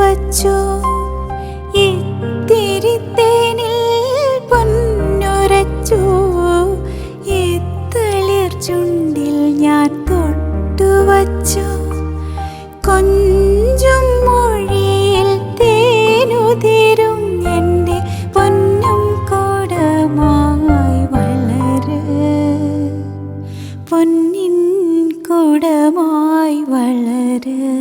വച്ചു. ഇത്തിരി തേനിൽ പൊന്നുരച്ചു. ഇത്തളിർ ചുണ്ടിൽ ഞാൻ തൊട്ടുവച്ചു. കൊഞ്ചും മൊഴിയിൽ തേനുതിരും എൻ്റെ പൊന്നും കൂടമായി വളര്. പൊന്നിൻ കൂടമായി വളര്.